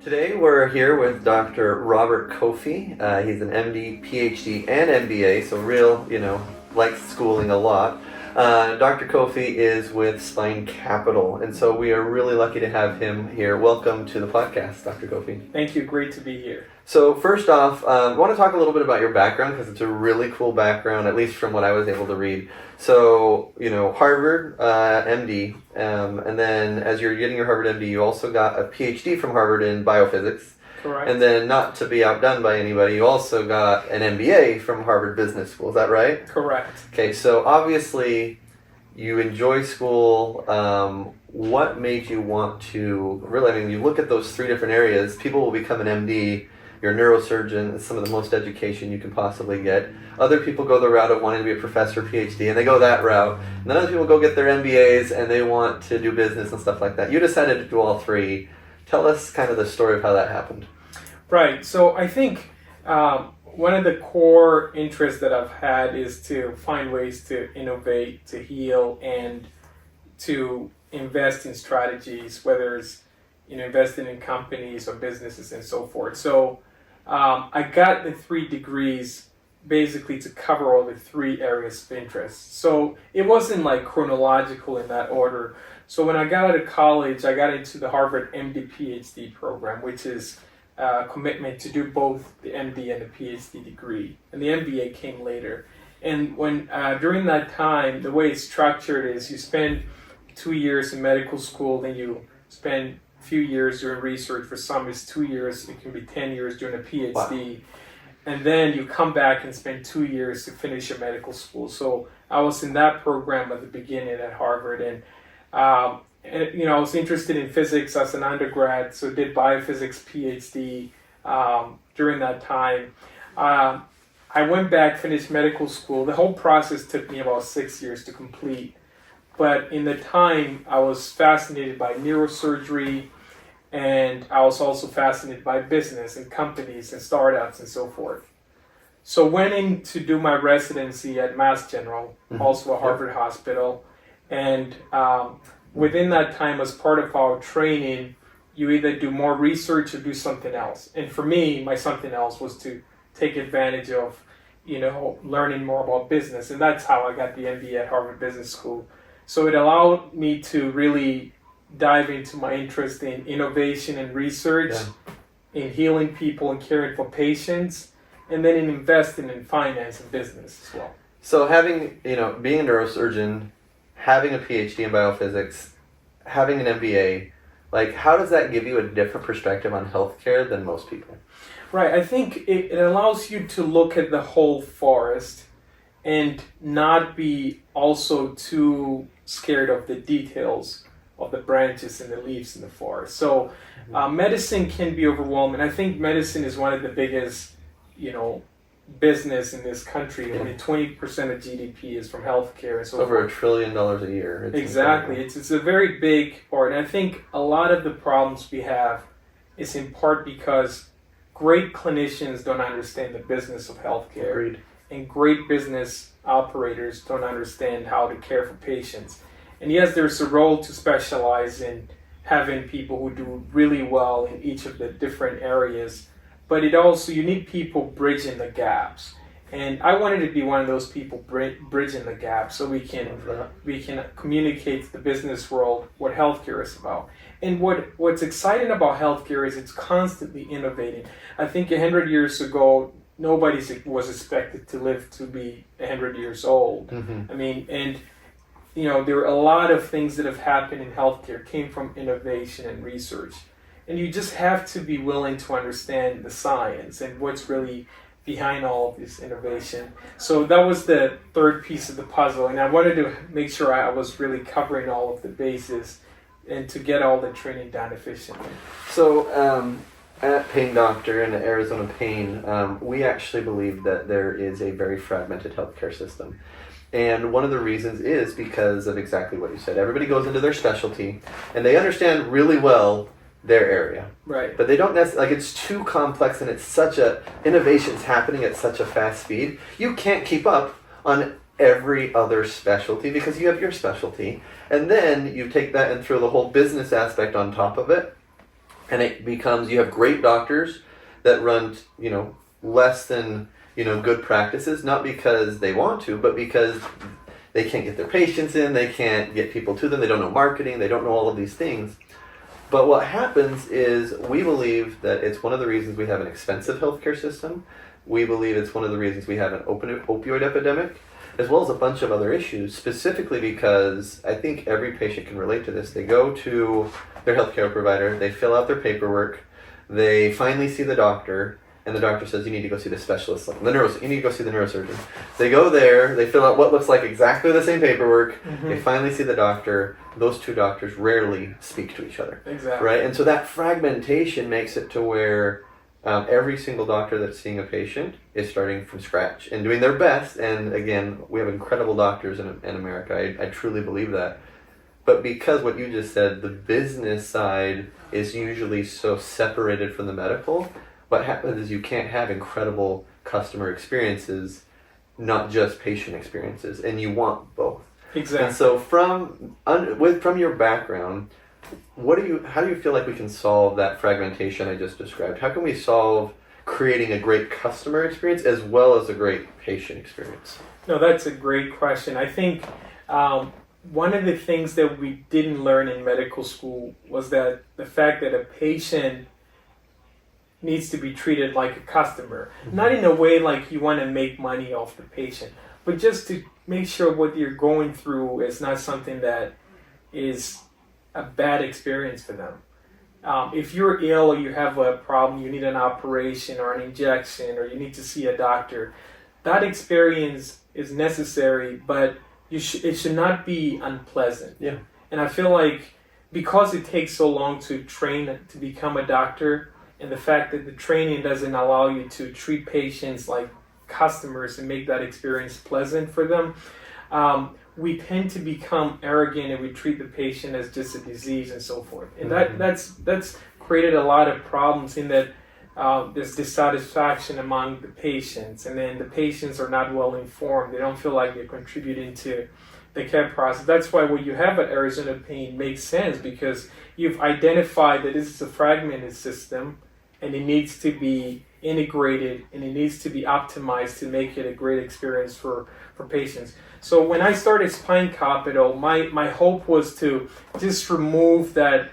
Today we're here with Dr. Robert Kofi. He's an MD, PhD, and MBA, so real, likes schooling a lot. Dr. Kofi is with Spine Capital, and so we are really lucky to have him here. Welcome to the podcast, Dr. Kofi. Thank you. Great to be here. So first off, I want to talk a little bit about your background because it's a really cool background, at least from what I was able to read. So, Harvard MD, and then as you're getting your Harvard MD, you also got a PhD from Harvard in biophysics. Correct. And then, not to be outdone by anybody, you also got an MBA from Harvard Business School. Is that right? Correct. Okay, so obviously you enjoy school. What made you want to really, you look at those three different areas, people will become an MD. You're a neurosurgeon, it's some of the most education you can possibly get. Other people go the route of wanting to be a professor, PhD, and they go that route. And then other people go get their MBAs and they want to do business and stuff like that. You decided to do all three. Tell us kind of the story of how that happened. Right. So I think one of the core interests that I've had is to find ways to innovate, to heal, and to invest in strategies, whether it's investing in companies or businesses and so forth. So I got the 3 degrees basically to cover all the 3 areas of interest. So it wasn't like chronological in that order. So when I got out of college, I got into the Harvard MD PhD program, which is a commitment to do both the MD and the PhD degree. And the MBA came later. And when during that time, the way it's structured is you spend 2 years in medical school, then you spend few years doing research. For some it's 2 years, it can be 10 years doing a PhD. Wow. And then you come back and spend 2 years to finish your medical school. So I was in that program at the beginning at Harvard, and I was interested in physics as an undergrad, so did biophysics PhD during that time. I went back, finished medical school. The whole process took me about 6 years to complete. But in the time, I was fascinated by neurosurgery, and I was also fascinated by business and companies and startups and so forth. So went in to do my residency at Mass General, also a Harvard hospital. And within that time, as part of our training, you either do more research or do something else. And for me, my something else was to take advantage of, learning more about business. And that's how I got the MBA at Harvard Business School. So it allowed me to really dive into my interest in innovation and research, in healing people and caring for patients, and then in investing in finance and business as well. So having, being a neurosurgeon, having a PhD in biophysics, having an MBA, how does that give you a different perspective on healthcare than most people? Right. I think it allows you to look at the whole forest and not be also too scared of the details of the branches and the leaves in the forest. So medicine can be overwhelming. I think medicine is one of the biggest, business in this country. I mean, 20% of GDP is from healthcare. And so over $1 trillion a year. Exactly. It's a very big part. And I think a lot of the problems we have is in part because great clinicians don't understand the business of healthcare. Agreed. And great business operators don't understand how to care for patients. And yes, there's a role to specialize in having people who do really well in each of the different areas, but you need people bridging the gaps. And I wanted to be one of those people bridging the gaps so we can communicate to the business world what healthcare is about. And what's exciting about healthcare is it's constantly innovating. I think 100 years ago, nobody was expected to live to be 100 years old. Mm-hmm. I mean, and there are a lot of things that have happened in healthcare came from innovation and research. And you just have to be willing to understand the science and what's really behind all of this innovation. So that was the third piece of the puzzle. And I wanted to make sure I was really covering all of the bases and to get all the training done efficiently. So at Pain Doctor and at Arizona Pain, we actually believe that there is a very fragmented healthcare system. And one of the reasons is because of exactly what you said. Everybody goes into their specialty, and they understand really well their area. Right. But they don't necessarily, it's too complex, and innovation's happening at such a fast speed. You can't keep up on every other specialty because you have your specialty. And then you take that and throw the whole business aspect on top of it. And it becomes, you have great doctors that run, less than, good practices, not because they want to, but because they can't get their patients in, they can't get people to them, they don't know marketing, they don't know all of these things. But what happens is we believe that it's one of the reasons we have an expensive healthcare system. We believe it's one of the reasons we have an opioid epidemic, as well as a bunch of other issues, specifically because I think every patient can relate to this. They go to their healthcare provider, they fill out their paperwork, they finally see the doctor, and the doctor says, you need to go see the specialist, you need to go see the neurosurgeon. They go there, they fill out what looks like exactly the same paperwork, they finally see the doctor. Those two doctors rarely speak to each other. Exactly. Right? And so that fragmentation makes it to where every single doctor that's seeing a patient is starting from scratch and doing their best. And again, we have incredible doctors in America. I truly believe that. But because what you just said, the business side is usually so separated from the medical, what happens is you can't have incredible customer experiences, not just patient experiences, and you want both. Exactly. And so from your background, how do you feel like we can solve that fragmentation I just described? How can we solve creating a great customer experience as well as a great patient experience? No, that's a great question. I think one of the things that we didn't learn in medical school was that the fact that a patient needs to be treated like a customer. Not in a way like you want to make money off the patient, but just to make sure what you're going through is not something that is a bad experience for them. If you're ill or you have a problem, you need an operation or an injection or you need to see a doctor, that experience is necessary, but it should not be unpleasant. Yeah. And I feel like because it takes so long to train to become a doctor, and the fact that the training doesn't allow you to treat patients like customers and make that experience pleasant for them, we tend to become arrogant and we treat the patient as just a disease and so forth. And that's created a lot of problems in that there's dissatisfaction among the patients, and then the patients are not well informed. They don't feel like they're contributing to the care process. That's why what you have at Arizona Pain makes sense, because you've identified that this is a fragmented system and it needs to be integrated and it needs to be optimized to make it a great experience for patients. So when I started Spine Capital, my hope was to just remove that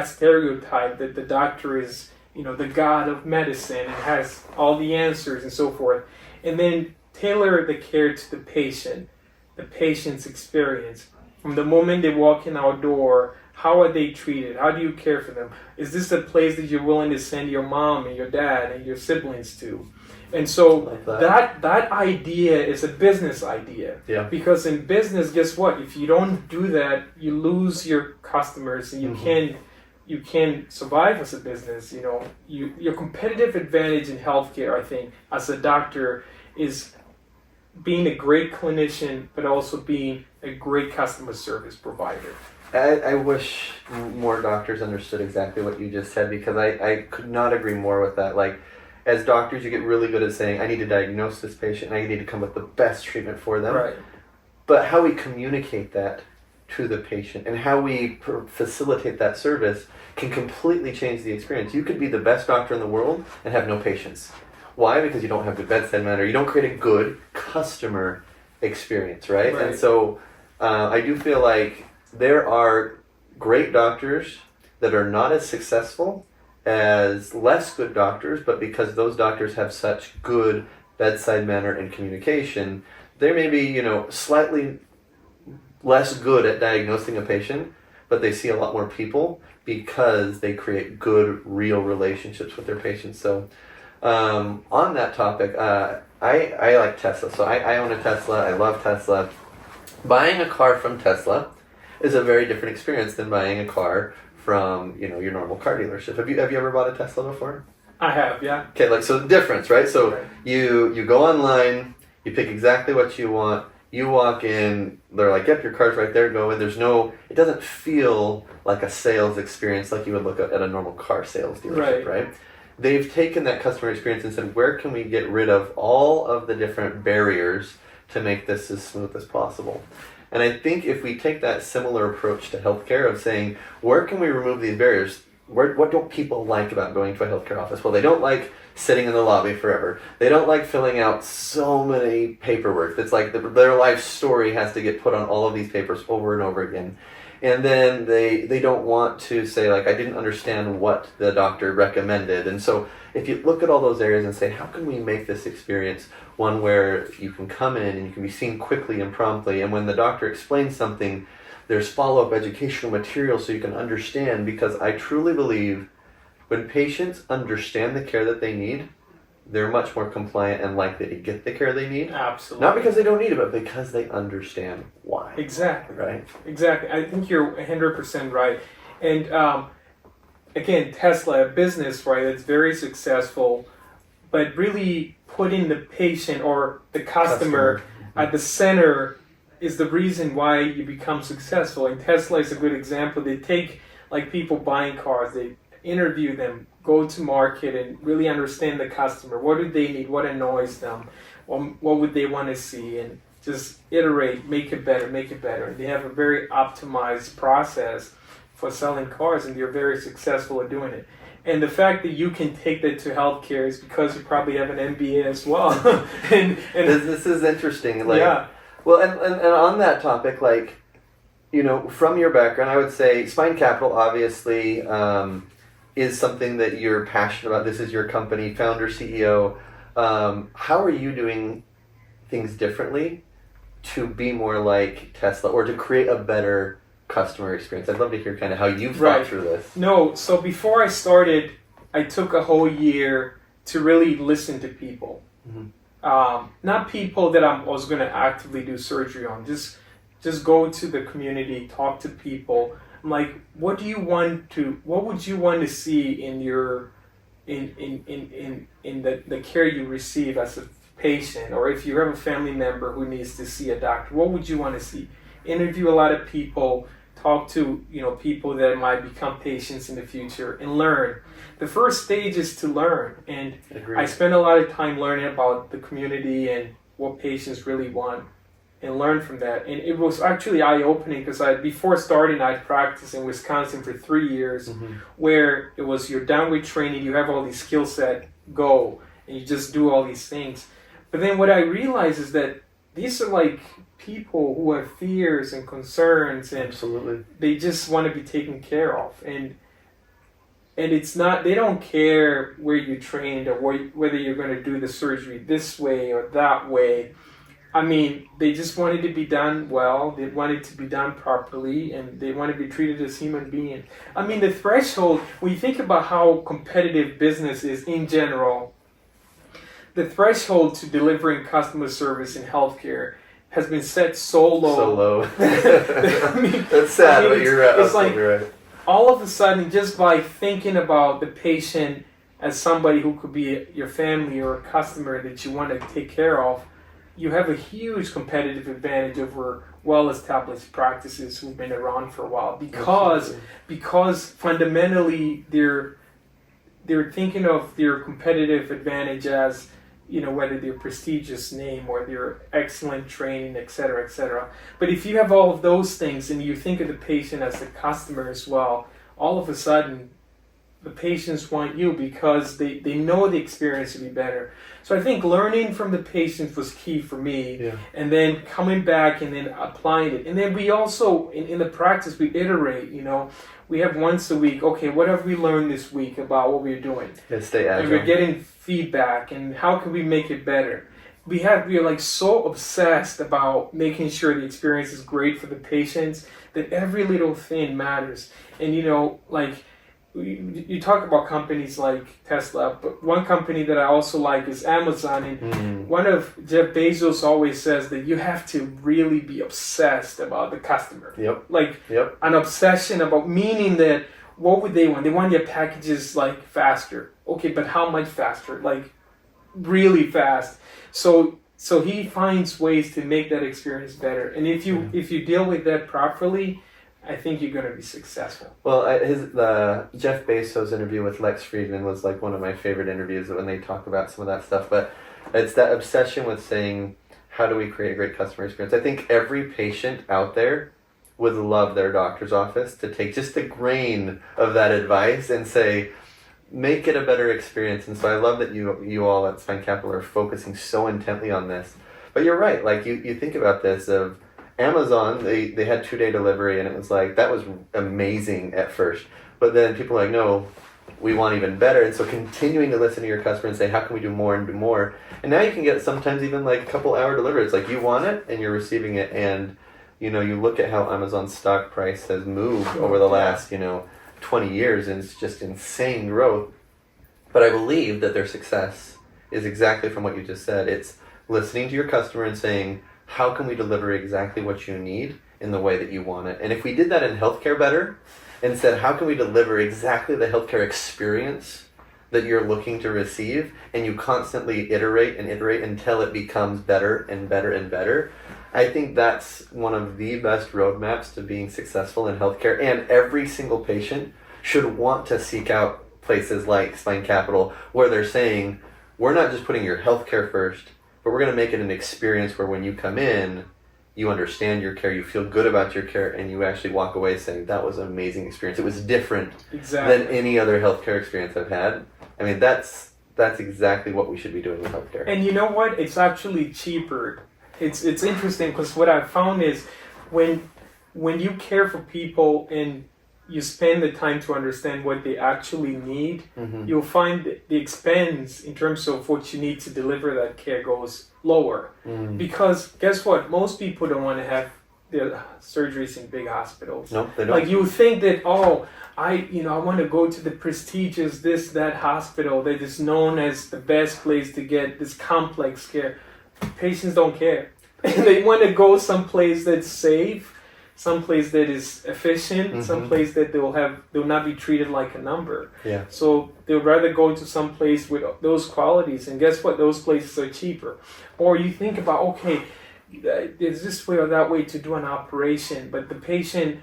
stereotype that the doctor is, the god of medicine and has all the answers and so forth, and then tailor the care to the patient, the patient's experience. From the moment they walk in our door, how are they treated? How do you care for them? Is this a place that you're willing to send your mom and your dad and your siblings to? And so like that idea is a business idea. Yeah. Because in business, guess what? If you don't do that, you lose your customers and you can't survive as a business. Your competitive advantage in healthcare, I think, as a doctor, is being a great clinician, but also being a great customer service provider. I wish more doctors understood exactly what you just said, because I could not agree more with that. Like, as doctors, you get really good at saying, I need to diagnose this patient and I need to come with the best treatment for them. Right. But how we communicate that to the patient and how we facilitate that service can completely change the experience. You could be the best doctor in the world and have no patients. Why? Because you don't have good bedside manner. You don't create a good customer experience, right? And so I do feel like there are great doctors that are not as successful as less good doctors, but because those doctors have such good bedside manner and communication, they may be, slightly less good at diagnosing a patient, but they see a lot more people because they create good, real relationships with their patients. So on that topic, I like Tesla. So I own a Tesla. I love Tesla. Buying a car from Tesla is a very different experience than buying a car from, your normal car dealership. Have you ever bought a Tesla before? I have, yeah. Okay, so the difference, right? So you go online, you pick exactly what you want, you walk in, they're like, yep, your car's right there, go in. It doesn't feel like a sales experience like you would look at a normal car sales dealership, right? They've taken that customer experience and said, where can we get rid of all of the different barriers to make this as smooth as possible? And I think if we take that similar approach to healthcare of saying, where can we remove these barriers? what don't people like about going to a healthcare office? Well, they don't like sitting in the lobby forever. They don't like filling out so many paperwork. It's like their life story has to get put on all of these papers over and over again. And then they don't want to say, like, I didn't understand what the doctor recommended. And so if you look at all those areas and say, how can we make this experience one where you can come in and you can be seen quickly and promptly, and when the doctor explains something, there's follow-up educational material so you can understand, because I truly believe when patients understand the care that they need, they're much more compliant and likely to get the care they need. Absolutely. Not because they don't need it, but because they understand why. Exactly. Right? Exactly. I think you're 100% right. And again, Tesla, a business, right, that's very successful, but really putting the patient or the customer at the center is the reason why you become successful. And Tesla is a good example. They take, like, people buying cars, they interview them, go to market and really understand the customer. What do they need? What annoys them? What would they want to see? And just iterate, make it better, make it better. They have a very optimized process for selling cars, and you're very successful at doing it. And the fact that you can take that to healthcare is because you probably have an MBA as well. and this is interesting. Like, yeah. Well, and on that topic, like, you know, from your background, I would say Spine Capital obviously is something that you're passionate about. This is your company, founder, CEO. How are you doing things differently to be more like Tesla or to create a better customer experience? I'd love to hear kind of how you've thought through this. No, so before I started, I took a whole year to really listen to people. Mm-hmm. Not people that I was going to actively do surgery on. Just go to the community, talk to people. I'm like, what would you want to see in your in the care you receive as a patient, or if you have a family member who needs to see a doctor, what would you want to see? Interview a lot of people, talk to people that might become patients in the future, and learn. The first stage is to learn, and Agreed. I spend a lot of time learning about the community and what patients really want, and learn from that. And it was actually eye-opening because before starting, I'd practiced in Wisconsin for 3 years, mm-hmm. where it was you're done with training, you have all these skill set, go, and you just do all these things. But then what I realized is that these are like people who have fears and concerns, and absolutely, they just want to be taken care of. And it's not, they don't care where you trained or whether you're going to do the surgery this way or that way. I mean, they just wanted to be done well, they wanted to be done properly, and they want to be treated as human beings. I mean, the threshold, when you think about how competitive business is in general, the threshold to delivering customer service in healthcare has been set so low. So low. I mean, that's sad, but you're absolutely right. All of a sudden, just by thinking about the patient as somebody who could be your family or a customer that you want to take care of, you have a huge competitive advantage over well-established practices who've been around for a while, because fundamentally they're thinking of their competitive advantage as, whether their prestigious name or their excellent training, et cetera, et cetera. But if you have all of those things and you think of the patient as a customer as well, all of a sudden the patients want you because they know the experience will be better. So I think learning from the patients was key for me, and then coming back and then applying it. And then we also, in the practice, we iterate, we have once a week, okay, what have we learned this week about what we're doing? And stay agile. And we're getting feedback, and how can we make it better? We are like so obsessed about making sure the experience is great for the patients that every little thing matters. And you talk about companies like Tesla, but one company that I also like is Amazon. And one of Jeff Bezos always says that you have to really be obsessed about the customer. An obsession about, meaning that what would they want? They want their packages like faster. Okay, but how much faster? Like really fast. So he finds ways to make that experience better. And if you deal with that properly, I think you're going to be successful. Well, the Jeff Bezos interview with Lex Friedman was like one of my favorite interviews when they talk about some of that stuff. But it's that obsession with saying, how do we create a great customer experience? I think every patient out there would love their doctor's office to take just a grain of that advice and say, make it a better experience. And so I love that you all at Spine Capital are focusing so intently on this. But you're right, like you think about this of Amazon, they had 2-day delivery, and it was like, that was amazing at first. But then people are like, no, we want even better. And so continuing to listen to your customer and say, how can we do more and do more? And now you can get sometimes even like a couple hour delivery. It's like you want it and you're receiving it. And, you look at how Amazon's stock price has moved over the last, 20 years, and it's just insane growth. But I believe that their success is exactly from what you just said. It's listening to your customer and saying, how can we deliver exactly what you need in the way that you want it? And if we did that in healthcare better and said, how can we deliver exactly the healthcare experience that you're looking to receive, and you constantly iterate and iterate until it becomes better and better and better, I think that's one of the best roadmaps to being successful in healthcare. And every single patient should want to seek out places like Spine Capital where they're saying, we're not just putting your healthcare first, but we're going to make it an experience where when you come in, you understand your care, you feel good about your care, and you actually walk away saying, that was an amazing experience. It was different than any other healthcare experience I've had. I mean, that's exactly what we should be doing with healthcare. And you know what? It's actually cheaper. It's interesting because what I've found is when you care for people and you spend the time to understand what they actually need, you'll find that the expense in terms of what you need to deliver that care goes lower. Because guess what? Most people don't want to have their surgeries in big hospitals. No, they don't. Like you think that, I want to go to the prestigious that hospital that is known as the best place to get this complex care. Patients don't care. They want to go someplace that's safe, someplace that is efficient, someplace that they'll not be treated like a number. Yeah. So they'll rather go to some place with those qualities, and guess what? Those places are cheaper. Or you think about, okay, there's this way or that way to do an operation, but the patient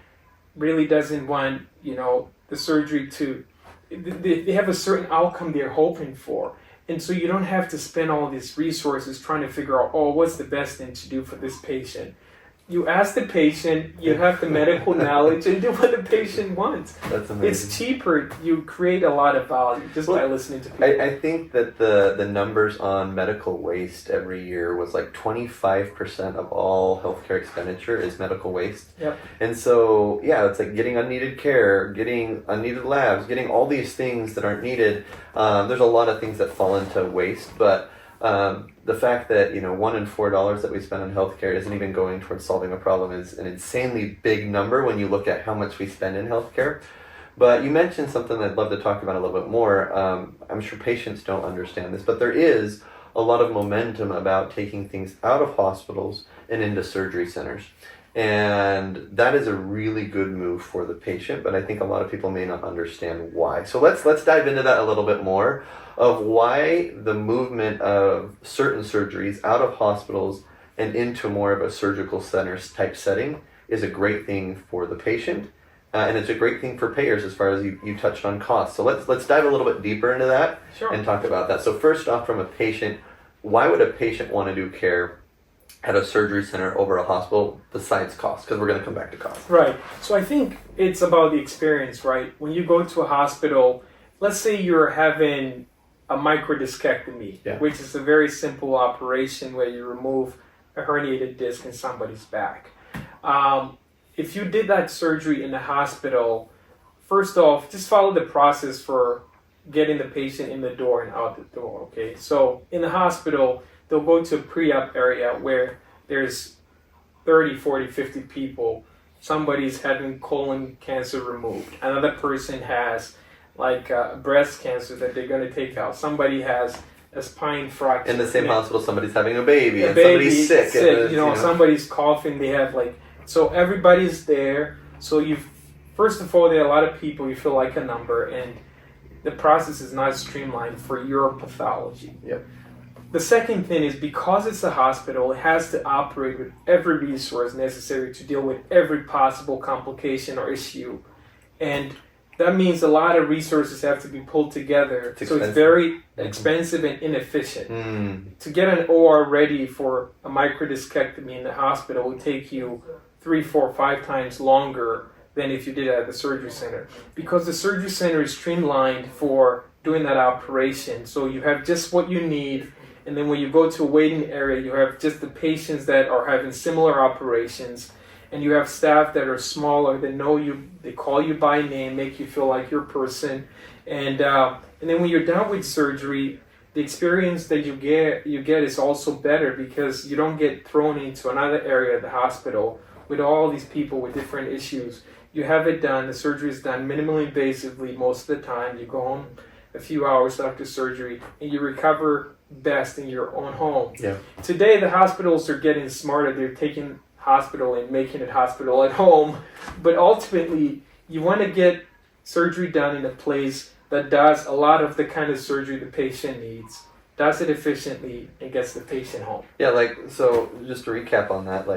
really doesn't want, the surgery to, they have a certain outcome they're hoping for. And so you don't have to spend all these resources trying to figure out, what's the best thing to do for this patient. You ask the patient, you have the medical knowledge, and do what the patient wants. That's amazing. It's cheaper. You create a lot of value just by listening to people. I think that the numbers on medical waste every year was like 25% of all healthcare expenditure is medical waste. Yep. And so, it's like getting unneeded care, getting unneeded labs, getting all these things that aren't needed. There's a lot of things that fall into waste, but the fact that $1 in $4 that we spend on healthcare isn't even going towards solving a problem is an insanely big number when you look at how much we spend in healthcare. But you mentioned something I'd love to talk about a little bit more. I'm sure patients don't understand this, but there is a lot of momentum about taking things out of hospitals and into surgery centers. And that is a really good move for the patient, but I think a lot of people may not understand why. So let's dive into that a little bit more, of why the movement of certain surgeries out of hospitals and into more of a surgical centers type setting is a great thing for the patient, and it's a great thing for payers as far as you touched on costs. So let's dive a little bit deeper into that. Sure. And talk about that. So first off, from a patient, why would a patient want to do care at a surgery center over a hospital besides cost? Because we're going to come back to cost. Right. So I think it's about the experience, right? When you go to a hospital, let's say you're having a microdiscectomy, which is a very simple operation where you remove a herniated disc in somebody's back. If you did that surgery in the hospital, first off, just follow the process for getting the patient in the door and out the door, okay? So in the hospital, they'll go to a pre-op area where there's 30, 40, 50 people. Somebody's having colon cancer removed. Another person has breast cancer that they're going to take out. Somebody has a spine fracture. In the same hospital, somebody's having a baby, and somebody's sick. Somebody's coughing. They have so everybody's there. So first of all, there are a lot of people. You feel like a number, and the process is not streamlined for your pathology. Yep. The second thing is, because it's a hospital, it has to operate with every resource necessary to deal with every possible complication or issue. And that means a lot of resources have to be pulled together. It's very expensive and inefficient. To get an OR ready for a microdiscectomy in the hospital would take you 3, 4, 5 times longer than if you did it at the surgery center, because the surgery center is streamlined for doing that operation. So you have just what you need, and then when you go to a waiting area, you have just the patients that are having similar operations, and you have staff that are smaller, that know you, they call you by name, make you feel like you're a person, and then when you're done with surgery, the experience that you get is also better, because you don't get thrown into another area of the hospital with all these people with different issues. You have it done, the surgery is done minimally invasively most of the time. You go home a few hours after surgery and you recover best in your own home. Yeah. Today the hospitals are getting smarter. They're taking hospital and making it hospital at home. But ultimately, you want to get surgery done in a place that does a lot of the kind of surgery the patient needs, does it efficiently, and gets the patient home. Yeah, so just to recap on that,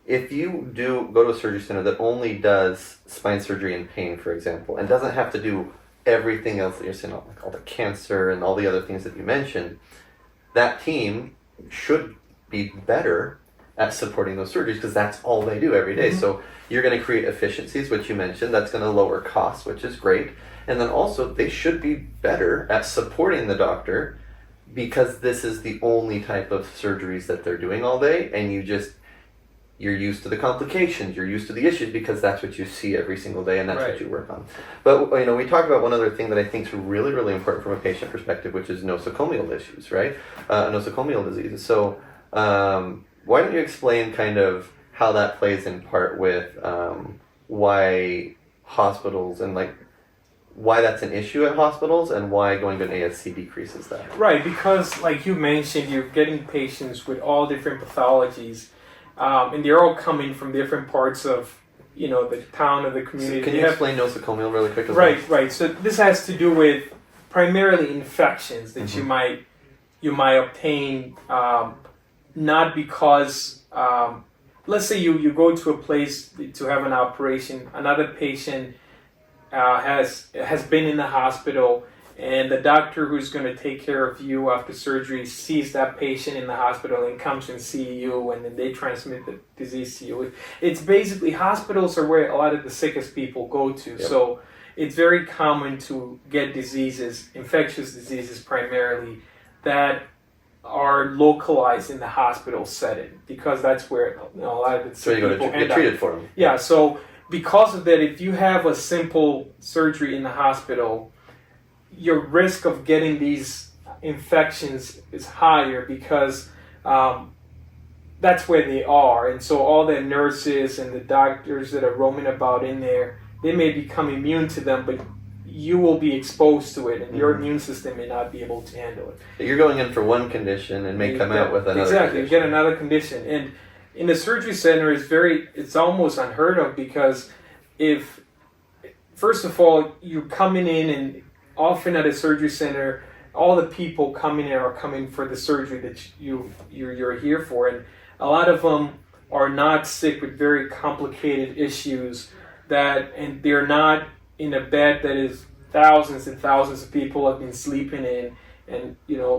if you do go to a surgery center that only does spine surgery and pain, for example, and doesn't have to do everything else that you're saying, like all the cancer and all the other things that you mentioned, that team should be better at supporting those surgeries, because that's all they do every day. Mm-hmm. So you're going to create efficiencies, which you mentioned. That's going to lower costs, which is great. And then also, they should be better at supporting the doctor, because this is the only type of surgeries that they're doing all day, and you're used to the complications, you're used to the issues, because that's what you see every single day, and that's right. what you work on. But we talked about one other thing that I think is really, really important from a patient perspective, which is nosocomial issues, right? Nosocomial diseases. So why don't you explain kind of how that plays in part with why hospitals and why that's an issue at hospitals, and why going to an ASC decreases that? Right, because like you mentioned, you're getting patients with all different pathologies. And they're all coming from different parts of, the town or the community. So can you explain nosocomial really quick? Right. So this has to do with primarily infections that mm-hmm. you might obtain, not because, let's say you go to a place to have an operation, another patient has been in the hospital, and the doctor who's going to take care of you after surgery sees that patient in the hospital and comes and see you, and then they transmit the disease to you. It's basically, hospitals are where a lot of the sickest people go to. Yep. So it's very common to get diseases, infectious diseases primarily, that are localized in the hospital setting, because that's where a lot of the sick people get treated for them. Yeah, so because of that, if you have a simple surgery in the hospital, your risk of getting these infections is higher, because that's where they are. And so all the nurses and the doctors that are roaming about in there, they may become immune to them, but you will be exposed to it, and your immune system may not be able to handle it. You're going in for one condition and may come out with another Exactly, condition. You get another condition. And in the surgery center, it's almost unheard of, because if, first of all, you're coming in, and often at a surgery center, all the people coming in are coming for the surgery that you're here for, and a lot of them are not sick with very complicated issues, and they're not in a bed that is thousands and thousands of people have been sleeping in, and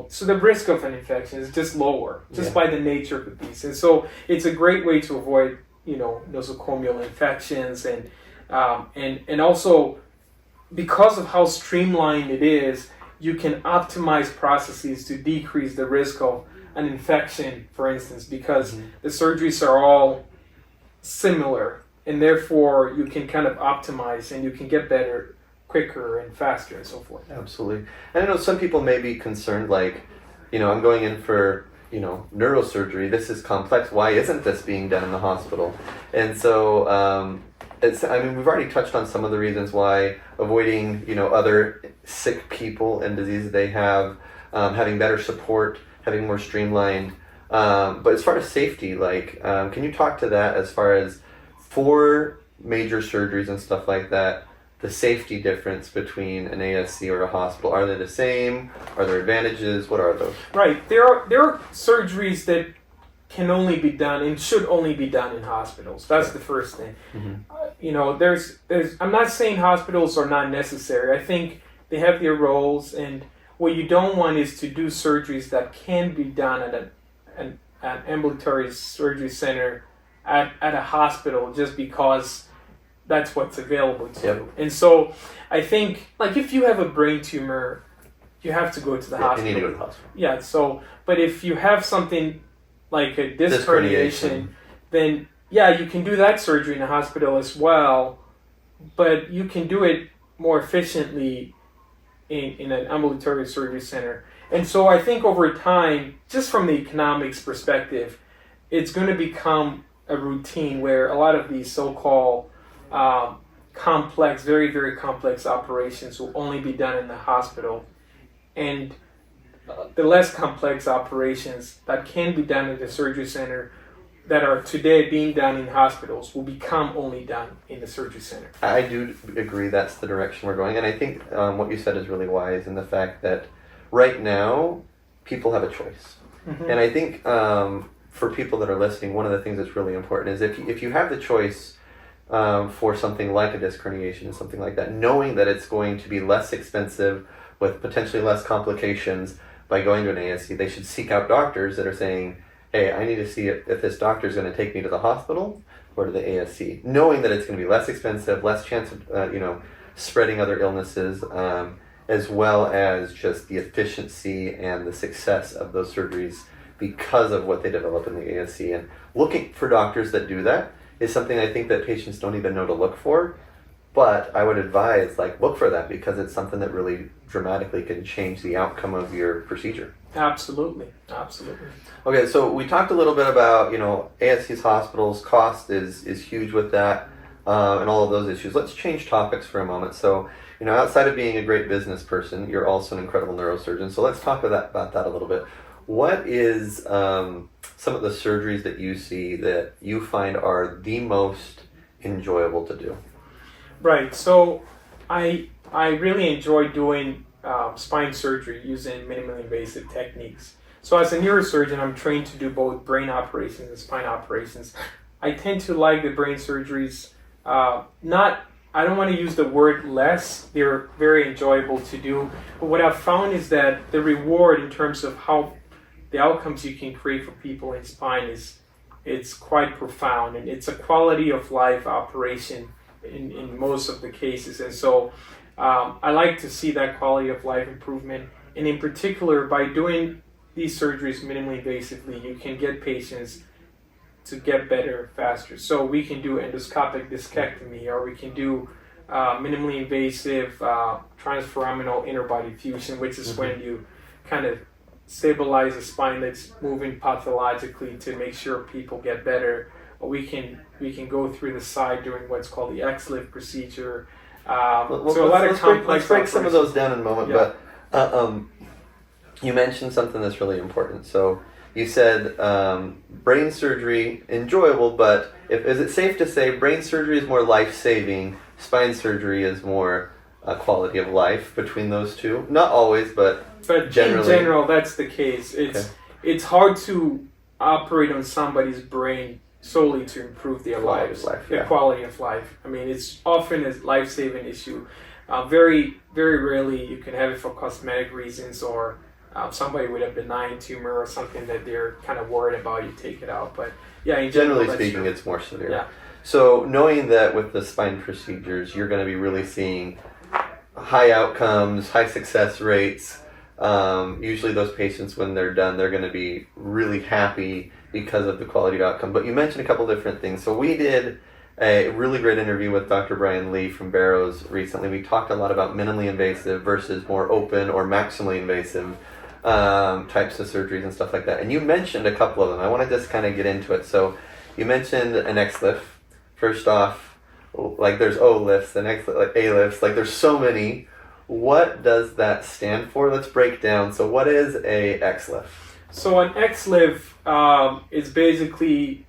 so the risk of an infection is just lower, just by the nature of the beast. And so it's a great way to avoid nosocomial infections, and also, because of how streamlined it is, you can optimize processes to decrease the risk of an infection, for instance, because the surgeries are all similar, and therefore you can kind of optimize, and you can get better quicker and faster and so forth. Absolutely. And I know some people may be concerned, I'm going in for neurosurgery. This is complex. Why isn't this being done in the hospital? And so we've already touched on some of the reasons why, avoiding, other sick people and diseases they have, having better support, having more streamlined. But as far as safety, can you talk to that as far as for major surgeries and stuff like that, the safety difference between an ASC or a hospital? Are they the same? Are there advantages? What are those? Right. There are surgeries that can only be done and should only be done in hospitals. That's the first thing. Mm-hmm. There's. I'm not saying hospitals are not necessary. I think they have their roles, and what you don't want is to do surgeries that can be done at an ambulatory surgery center at a hospital just because that's what's available to Yep. you. And so I think, like, if you have a brain tumor, you have to go to the You hospital. need to go to the hospital. Yeah, so, but if you have something like a disc herniation, then yeah, you can do that surgery in a hospital as well, but you can do it more efficiently in an ambulatory surgery center. And so I think over time, just from the economics perspective, it's going to become a routine where a lot of these so-called complex, very, very complex operations will only be done in the hospital. And the less complex operations that can be done in the surgery center that are today being done in hospitals will become only done in the surgery center. I do agree that's the direction we're going. And I think what you said is really wise in the fact that right now, people have a choice. Mm-hmm. And I think for people that are listening, one of the things that's really important is if you have the choice for something like a disc herniation and something like that, knowing that it's going to be less expensive with potentially less complications by going to an ASC, they should seek out doctors that are saying, hey, I need to see if this doctor is going to take me to the hospital or to the ASC, knowing that it's going to be less expensive, less chance of spreading other illnesses, as well as just the efficiency and the success of those surgeries because of what they develop in the ASC. And looking for doctors that do that is something I think that patients don't even know to look for. But I would advise, look for that because it's something that really dramatically can change the outcome of your procedure. Absolutely. Okay, so we talked a little bit about, ASCs, hospitals, cost is huge with that, and all of those issues. Let's change topics for a moment. So, outside of being a great business person, you're also an incredible neurosurgeon. So let's talk about that a little bit. What is some of the surgeries that you see that you find are the most enjoyable to do? Right. So I really enjoy doing spine surgery using minimally invasive techniques. So as a neurosurgeon, I'm trained to do both brain operations and spine operations. I tend to like the brain surgeries. I don't want to use the word less. They're very enjoyable to do. But what I've found is that the reward in terms of how the outcomes you can create for people in spine it's quite profound, and it's a quality of life operation in most of the cases. And so I like to see that quality of life improvement. And in particular, by doing these surgeries minimally invasively, you can get patients to get better faster. So we can do endoscopic discectomy, or we can do minimally invasive transforaminal interbody fusion, which is when you kind of stabilize a spine that's moving pathologically to make sure people get better. We can go through the side doing what's called the XLIF procedure. Let's break some of those down in a moment. Yeah. But you mentioned something that's really important. So you said brain surgery enjoyable, but is it safe to say brain surgery is more life-saving, spine surgery is more quality of life between those two? Not always, but generally. In general, that's the case. It's hard to operate on somebody's brain solely to improve their lives, their quality of life. I mean, it's often a life-saving issue. Very, very rarely you can have it for cosmetic reasons, or somebody with a benign tumor or something that they're kind of worried about, you take it out. But yeah, generally speaking, it's more severe. Yeah. So knowing that with the spine procedures, you're going to be really seeing high outcomes, high success rates. Usually those patients, when they're done, they're going to be really happy because of the quality of outcome. But you mentioned a couple different things. So we did a really great interview with Dr. Brian Lee from Barrows recently. We talked a lot about minimally invasive versus more open or maximally invasive types of surgeries and stuff like that. And you mentioned a couple of them. I want to just kind of get into it. So you mentioned an XLIF. First off, there's O-lifts, and A-lifts. There's so many. What does that stand for? Let's break down. So what is a XLIF? So an XLIF is basically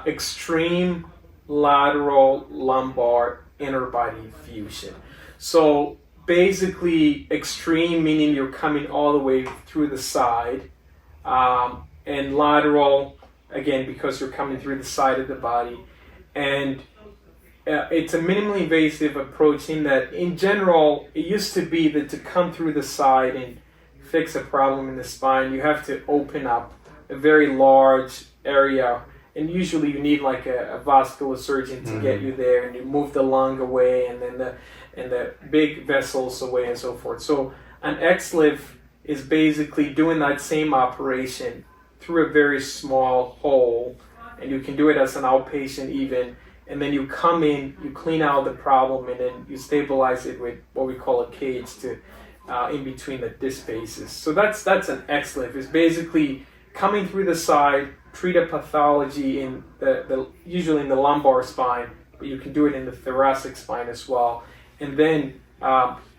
extreme lateral lumbar interbody fusion. So basically extreme meaning you're coming all the way through the side, and lateral, again, because you're coming through the side of the body. And it's a minimally invasive approach in that, in general, it used to be that to come through the side and fix a problem in the spine, you have to open up a very large area and usually you need like a vascular surgeon to get you there, and you move the lung away, and then the big vessels away, and so forth. So an XLIF is basically doing that same operation through a very small hole, and you can do it as an outpatient even, and then you come in, you clean out the problem, and then you stabilize it with what we call a cage to in between the disc spaces. So that's an XLIF. It's basically coming through the side, treat a pathology in the usually in the lumbar spine, but you can do it in the thoracic spine as well, and then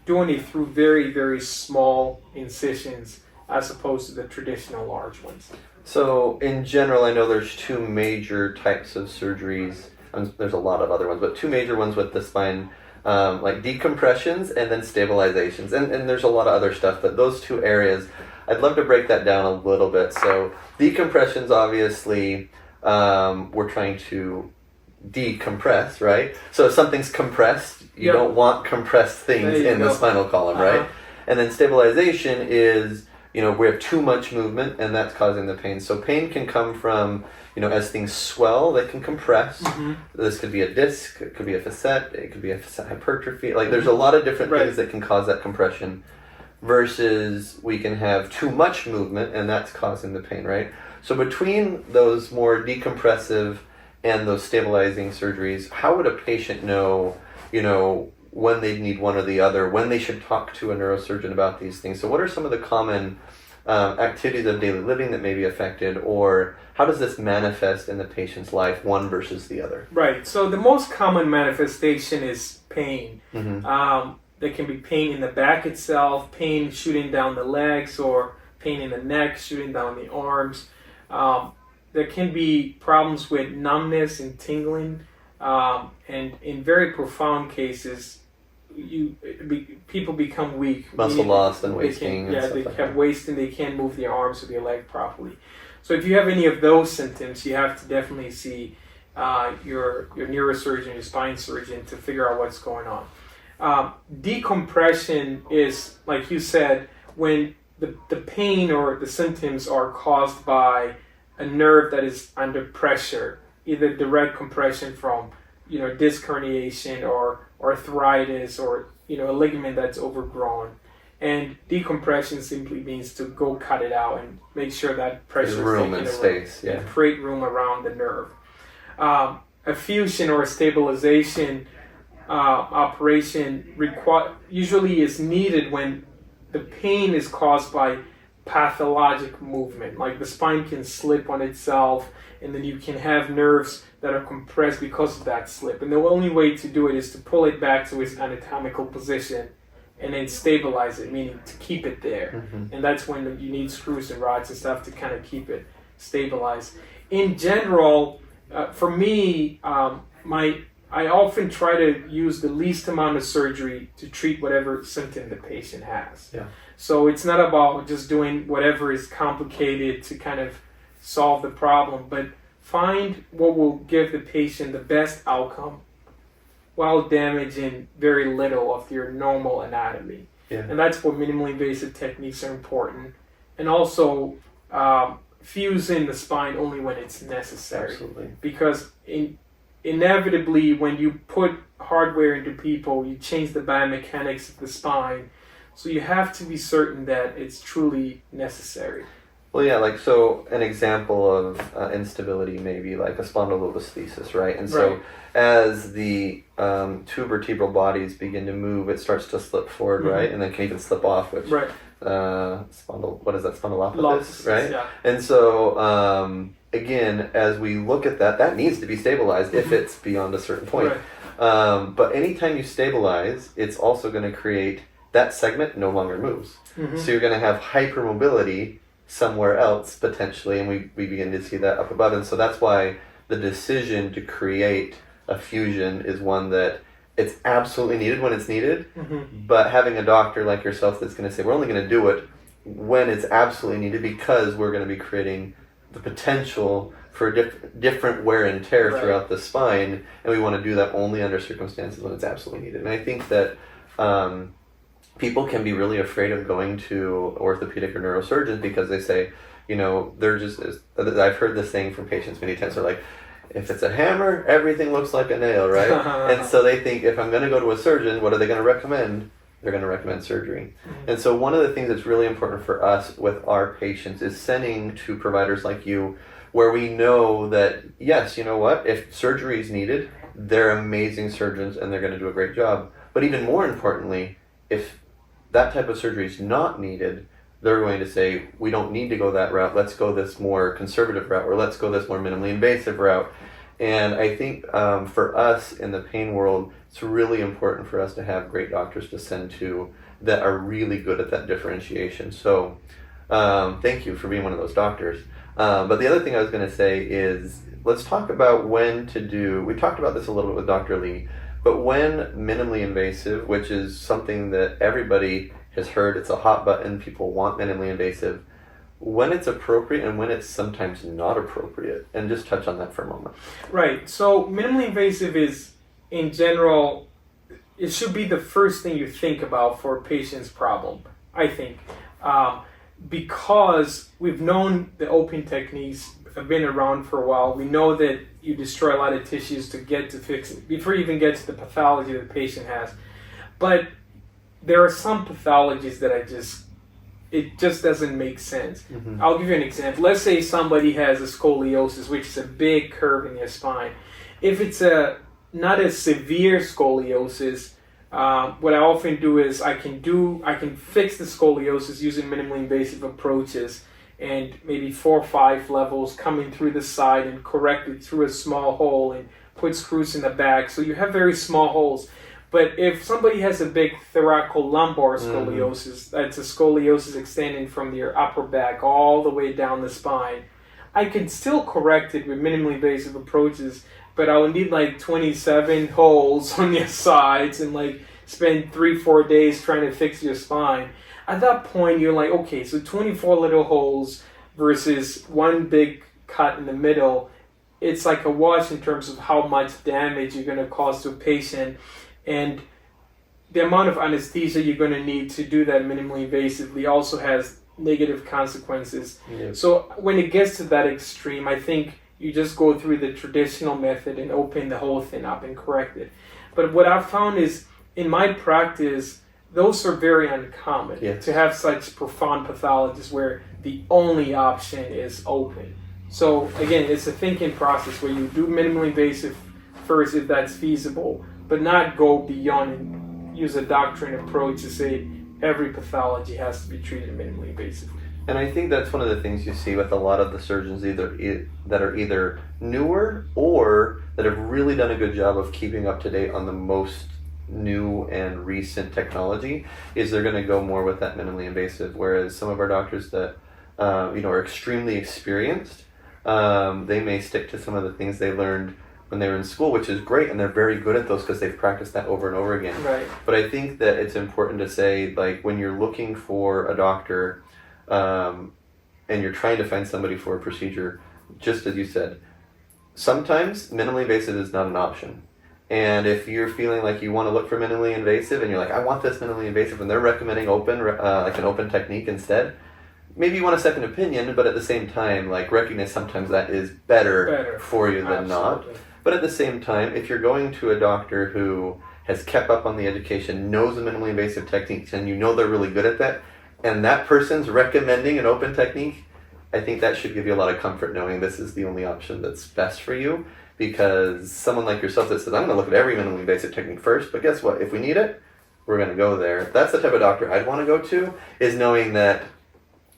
doing it through very, very small incisions as opposed to the traditional large ones. So in general, I know there's two major types of surgeries. There's a lot of other ones, but two major ones with the spine, like decompressions and then stabilizations. And there's a lot of other stuff, but those two areas, I'd love to break that down a little bit. So decompressions, obviously, we're trying to decompress, right? So if something's compressed, you don't want compressed things in the spinal column, right? And then stabilization is, we have too much movement and that's causing the pain. So pain can come from, as things swell, they can compress. This could be a disc, it could be a facet, it could be a facet hypertrophy. Like there's a lot of different things that can cause that compression, versus we can have too much movement and that's causing the pain, right? So between those more decompressive and those stabilizing surgeries, how would a patient know, when they need one or the other, when they should talk to a neurosurgeon about these things? So what are some of the common activities of daily living that may be affected, or how does this manifest in the patient's life, one versus the other? Right. So the most common manifestation is pain. There can be pain in the back itself, pain shooting down the legs, or pain in the neck, shooting down the arms. There can be problems with numbness and tingling, and in very profound cases, people become weak. Muscle loss and wasting. They have wasting. They can't move their arms or their leg properly. So if you have any of those symptoms, you have to definitely see your neurosurgeon, your spine surgeon, to figure out what's going on. Decompression is, like you said, when the pain or the symptoms are caused by a nerve that is under pressure, either direct compression from disc herniation or arthritis, or a ligament that's overgrown. And decompression simply means to go cut it out and make sure that pressure is room and space, and create room around the nerve. A fusion or a stabilization operation usually is needed when the pain is caused by pathologic movement, like the spine can slip on itself, and then you can have nerves that are compressed because of that slip. And the only way to do it is to pull it back to its anatomical position and then stabilize it, meaning to keep it there. And that's when you need screws and rods and stuff to kind of keep it stabilized. In general, for me, I often try to use the least amount of surgery to treat whatever symptom the patient has. So it's not about just doing whatever is complicated to kind of solve the problem, but find what will give the patient the best outcome while damaging very little of your normal anatomy. And that's where minimally invasive techniques are important. And also fusing the spine only when it's necessary. Absolutely. Because inevitably, when you put hardware into people, you change the biomechanics of the spine. So you have to be certain that it's truly necessary. Well, yeah, so an example of instability may be like a spondylolisthesis, right? And so as the two vertebral bodies begin to move, it starts to slip forward, right? And then can even slip off, which what is that, spondylopathy, right? Yeah. And so again, as we look at that needs to be stabilized if it's beyond a certain point. But anytime you stabilize, it's also going to create that segment no longer moves. So you're going to have hypermobility somewhere else potentially, and we begin to see that up above. And so that's why the decision to create a fusion is one that it's absolutely needed when it's needed, but having a doctor like yourself that's going to say, we're only going to do it when it's absolutely needed, because we're going to be creating the potential for different wear and tear throughout the spine, and we want to do that only under circumstances when it's absolutely needed. And I think that people can be really afraid of going to orthopedic or neurosurgeons because they say, they're just, I've heard this saying from patients many times, they're like, if it's a hammer, everything looks like a nail, right? And so they think, if I'm going to go to a surgeon, what are they going to recommend? They're going to recommend surgery. And so one of the things that's really important for us with our patients is sending to providers like you, where we know that, yes, you know what, if surgery is needed, they're amazing surgeons and they're going to do a great job. But even more importantly, if that type of surgery is not needed, they're going to say, we don't need to go that route, let's go this more conservative route, or let's go this more minimally invasive route. And I think for us in the pain world, it's really important for us to have great doctors to send to that are really good at that differentiation. So thank you for being one of those doctors. But the other thing I was going to say is, let's talk about when to do, we talked about this a little bit with Dr. Lee, but when minimally invasive, which is something that everybody has heard, it's a hot button, people want minimally invasive, when it's appropriate and when it's sometimes not appropriate, and just touch on that for a moment. Right, so minimally invasive is, in general, it should be the first thing you think about for a patient's problem, I think. Because we've known the open techniques have been around for a while, we know that you destroy a lot of tissues to get to fix it, before you even get to the pathology the patient has. But there are some pathologies that it just doesn't make sense. Mm-hmm. I'll give you an example. Let's say somebody has a scoliosis, which is a big curve in their spine. If it's not a severe scoliosis, what I often do is I can fix the scoliosis using minimally invasive approaches, and maybe 4 or 5 levels coming through the side and correct it through a small hole and put screws in the back. So you have very small holes. But if somebody has a big thoracolumbar scoliosis, that's a scoliosis extending from your upper back all the way down the spine, I can still correct it with minimally invasive approaches, but I would need like 27 holes on your sides and like spend 3-4 days trying to fix your spine. At that point, you're like, okay, so 24 little holes versus one big cut in the middle, it's like a wash in terms of how much damage you're going to cause to a patient. And the amount of anesthesia you're going to need to do that minimally invasively also has negative consequences. Yes. So when it gets to that extreme, I think you just go through the traditional method and open the whole thing up and correct it. But what I've found is, in my practice, those are very uncommon. Yes. To have such profound pathologies where the only option is open. So again, it's a thinking process where you do minimally invasive first if that's feasible, but not go beyond and use a doctrine approach to say every pathology has to be treated minimally invasively. And I think that's one of the things you see with a lot of the surgeons that are either newer or that have really done a good job of keeping up to date on the most new and recent technology, is they're going to go more with that minimally invasive, whereas some of our doctors that are extremely experienced, they may stick to some of the things they learned when they were in school, which is great, and they're very good at those because they've practiced that over and over again. Right. But I think that it's important to say, like, when you're looking for a doctor and you're trying to find somebody for a procedure, just as you said, sometimes minimally invasive is not an option. And if you're feeling like you want to look for minimally invasive and you're like, I want this minimally invasive, and they're recommending open, like an open technique instead, maybe you want a second opinion, but at the same time, like, recognize sometimes that is better for you than not. But at the same time, if you're going to a doctor who has kept up on the education, knows the minimally invasive techniques, and you know they're really good at that, and that person's recommending an open technique, I think that should give you a lot of comfort knowing this is the only option that's best for you. Because someone like yourself that says, I'm going to look at every minimally invasive technique first, but guess what? If we need it, we're going to go there. That's the type of doctor I'd want to go to, is knowing that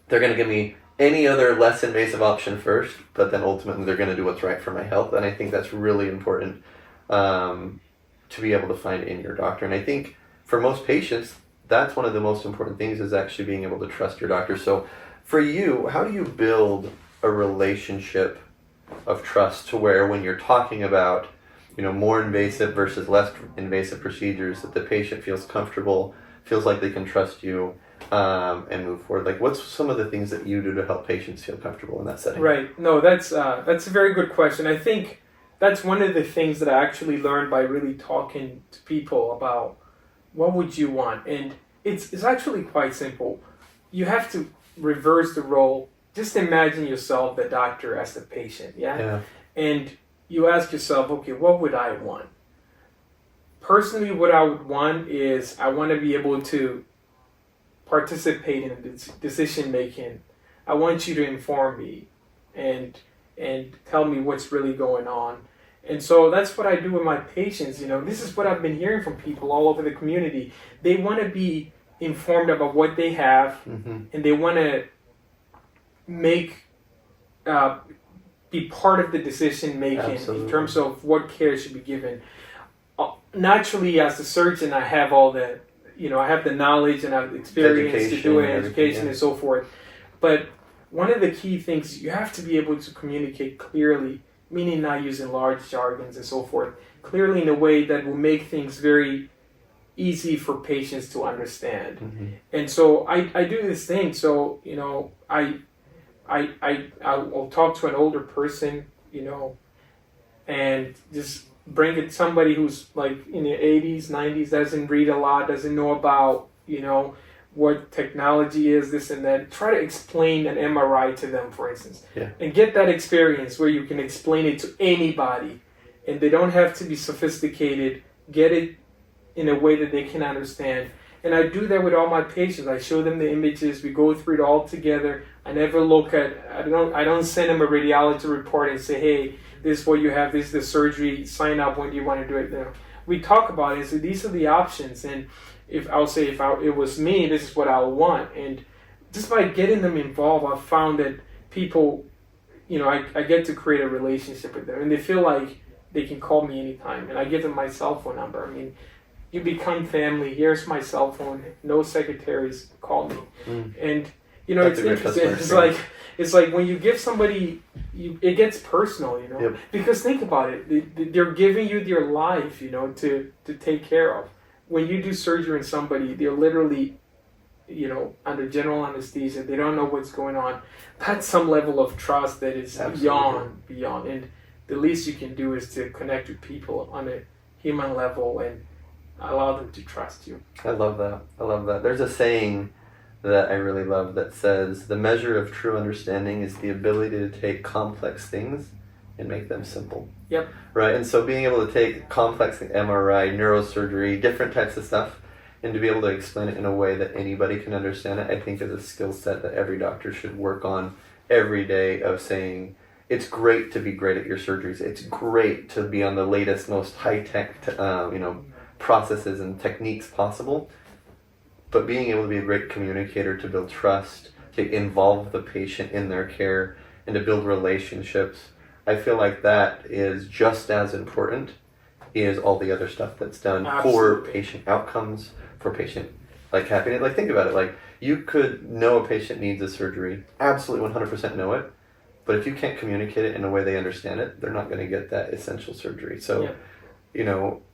they're going to give me any other less invasive option first, but then ultimately they're going to do what's right for my health. And I think that's really important to be able to find in your doctor. And I think for most patients, that's one of the most important things, is actually being able to trust your doctor. So for you, how do you build a relationship of trust to where when you're talking about, more invasive versus less invasive procedures, that the patient feels comfortable, feels like they can trust you, and move forward? Like, what's some of the things that you do to help patients feel comfortable in that setting? Right. No, that's a very good question. I think that's one of the things that I actually learned by really talking to people about what would you want. And it's actually quite simple. You have to reverse the role. Just imagine yourself the doctor as the patient, Yeah. and you ask yourself, okay, what would I want? Personally, what I would want is I want to be able to participate in the decision making. I want you to inform me and tell me what's really going on. And so that's what I do with my patients. This is what I've been hearing from people all over the community. They want to be informed about what they have, Mm-hmm. and they want to be part of the decision making Absolutely. in terms of what care should be given. Naturally, as a surgeon, I have all the, I have the knowledge and I have the experience to do it, Education, education and so forth. But one of the key things, you have to be able to communicate clearly, meaning not using large jargons and so forth, clearly in a way that will make things very easy for patients to understand. Mm-hmm. And so I do this thing. So, I'll talk to an older person, and just bring it somebody who's like in their 80s, 90s, doesn't read a lot, doesn't know about, what technology is, this and that. Try to explain an MRI to them, for instance. Yeah. And get that experience where you can explain it to anybody. And they don't have to be sophisticated. Get it in a way that they can understand. And I do that with all my patients. I show them the images. We go through it all together. I never I don't send them a radiology report and say, hey, this is what you have, this is the surgery, sign up when you want to do it. We talk about it. So these are the options. And if it was me, this is what I would want. And just by getting them involved, I've found that people, I get to create a relationship with them, and they feel like they can call me anytime. And I give them my cell phone number. I mean, you become family. Here's my cell phone. No secretaries, call me. And That's it's a good interesting. customer It's like when you give somebody, it gets personal. Yep. Because think about it. They're giving you their life, to take care of. When you do surgery on somebody, they're literally, under general anesthesia. They don't know what's going on. That's some level of trust that is beyond. And the least you can do is to connect with people on a human level and allow them to trust you. I love that. There's a saying that I really love that says, the measure of true understanding is the ability to take complex things and make them simple. Yep. Right, and so being able to take complex MRI, neurosurgery, different types of stuff, and to be able to explain it in a way that anybody can understand it, I think is a skill set that every doctor should work on every day, of saying, it's great to be great at your surgeries. It's great to be on the latest, most high-tech, processes and techniques possible. But being able to be a great communicator, to build trust, to involve the patient in their care, and to build relationships, I feel like that is just as important as all the other stuff that's done. Absolutely. For patient outcomes, for patient happiness. Think about it. You could know a patient needs a surgery, absolutely 100% know it, but if you can't communicate it in a way they understand it, they're not going to get that essential surgery. So,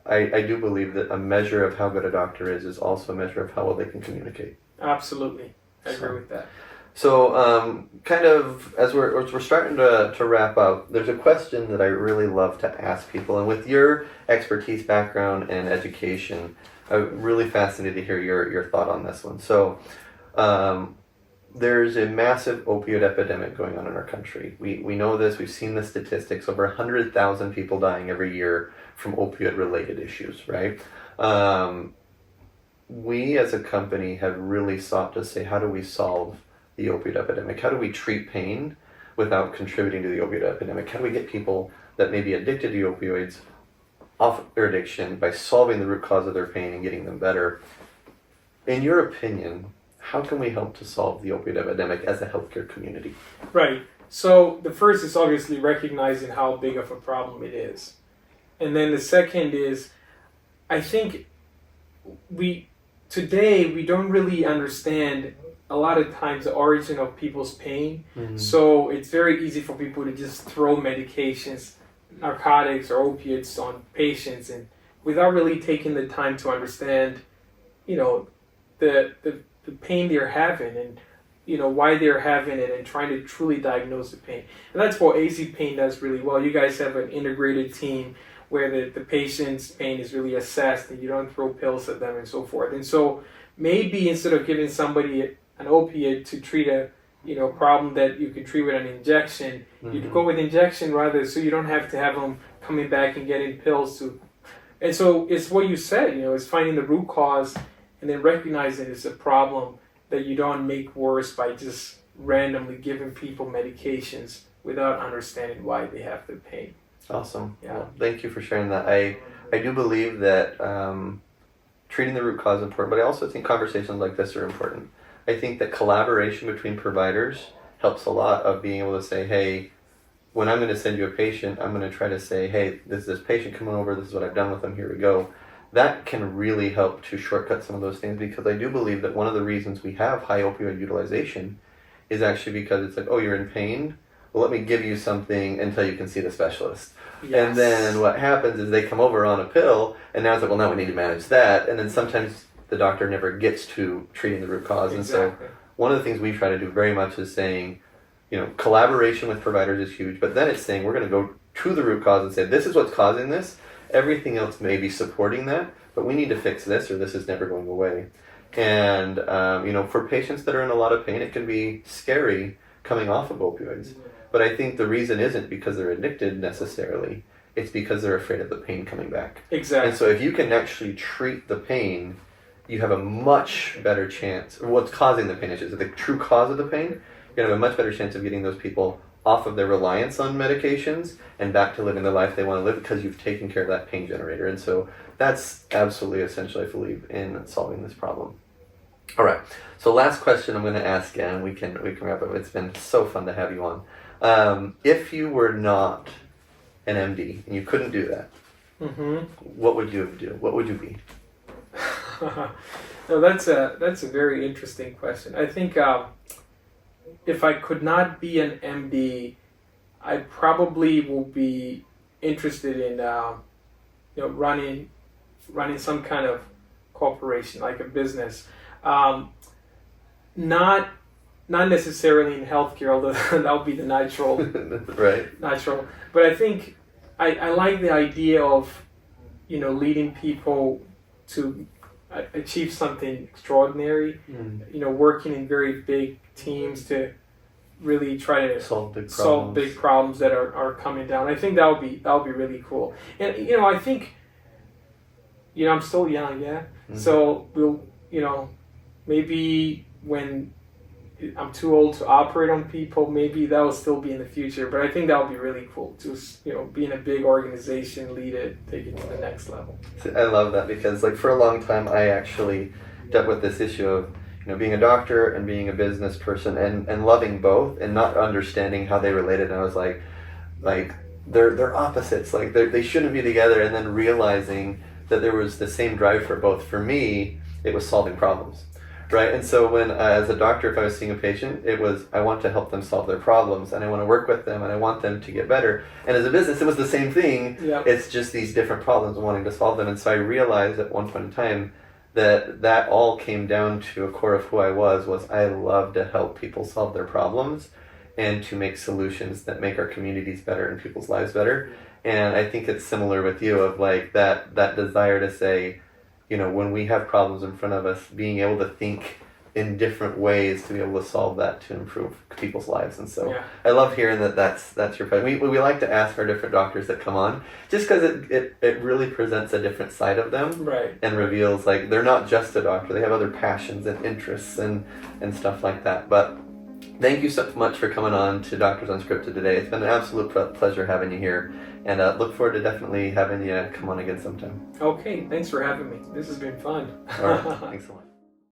I do believe that a measure of how good a doctor is also a measure of how well they can communicate. Absolutely. I agree with that. So, kind of as we're starting to wrap up, there's a question that I really love to ask people, and with your expertise, background, and education, I'm really fascinated to hear your thought on this one. So, there's a massive opioid epidemic going on in our country. We know this. We've seen the statistics. Over 100,000 people dying every year from opioid-related issues, right? We as a company have really sought to say, how do we solve the opioid epidemic? How do we treat pain without contributing to the opioid epidemic? How do we get people that may be addicted to opioids off their addiction by solving the root cause of their pain and getting them better? In your opinion, how can we help to solve the opioid epidemic as a healthcare community? Right. So the first is obviously recognizing how big of a problem it is. And then the second is, I think today we don't really understand a lot of times the origin of people's pain. Mm-hmm. So it's very easy for people to just throw medications, narcotics or opiates on patients, and without really taking the time to understand, the pain they're having, and why they're having it, and trying to truly diagnose the pain. And that's what AC Pain does really well. You guys have an integrated team where the patient's pain is really assessed, and you don't throw pills at them and so forth. And so maybe instead of giving somebody an opiate to treat a problem that you could treat with an injection, you'd go with injection rather, so you don't have to have them coming back and getting pills to. And so it's what you said, it's finding the root cause and then recognizing it's a problem that you don't make worse by just randomly giving people medications without understanding why they have the pain. Awesome. Yeah. Well, thank you for sharing that. I do believe that treating the root cause is important, but I also think conversations like this are important. I think that collaboration between providers helps a lot of being able to say, hey, when I'm going to send you a patient, I'm going to try to say, hey, this is this patient coming over, this is what I've done with them, here we go. That can really help to shortcut some of those things, because I do believe that one of the reasons we have high opioid utilization is actually because it's like, oh, you're in pain? Well, let me give you something until you can see the specialist. Yes. And then what happens is they come over on a pill, and now it's like, well, now we need to manage that. And then sometimes the doctor never gets to treating the root cause. Exactly. And so one of the things we try to do very much is saying, collaboration with providers is huge, but then it's saying we're going to go to the root cause and say, this is what's causing this. Everything else may be supporting that, but we need to fix this, or this is never going away. And, for patients that are in a lot of pain, it can be scary coming off of opioids. But I think the reason isn't because they're addicted necessarily. It's because they're afraid of the pain coming back. Exactly. And so if you can actually treat the pain, you have a much better chance, or what's causing the pain, is the true cause of the pain, you're going to have a much better chance of getting those people off of their reliance on medications and back to living the life they want to live, because you've taken care of that pain generator. And so that's absolutely essential, I believe, in solving this problem. All right. So last question I'm going to ask, and we can wrap up. It's been so fun to have you on. If you were not an MD and you couldn't do that, what would you do? What would you be? No, that's a very interesting question. I think if I could not be an MD, I probably will be interested in running some kind of corporation, like a business. Not necessarily in healthcare, although that would be the natural. Right. Natural. But I think I like the idea of leading people to achieve something extraordinary. Working in very big teams to really try to solve big problems that are coming down. I think that would be really cool. And I think I'm still young, yeah. So we'll maybe when I'm too old to operate on people, maybe that will still be in the future. But I think that would be really cool to be in a big organization, lead it, take it to the next level. I love that, because for a long time I actually dealt with this issue of being a doctor and being a business person, and loving both and not understanding how they related. And I was like they're opposites, they shouldn't be together. And then realizing that there was the same drive for both. For me, it was solving problems. Right, and so when, as a doctor, if I was seeing a patient, it was, I want to help them solve their problems, and I want to work with them, and I want them to get better. And as a business, it was the same thing. Yep. It's just these different problems and wanting to solve them. And so I realized at one point in time that all came down to a core of who I was I love to help people solve their problems and to make solutions that make our communities better and people's lives better. And I think it's similar with you, of that desire to say, when we have problems in front of us, being able to think in different ways to be able to solve that, to improve people's lives. And so I love hearing that's your passion. We like to ask our different doctors that come on, just because it really presents a different side of them, right, and reveals they're not just a doctor, they have other passions and interests and stuff like that. But thank you so much for coming on to Doctors Unscripted today. It's been an absolute pleasure having you here, and look forward to definitely having you come on again sometime. Okay, thanks for having me. This has been fun. All right, thanks so much.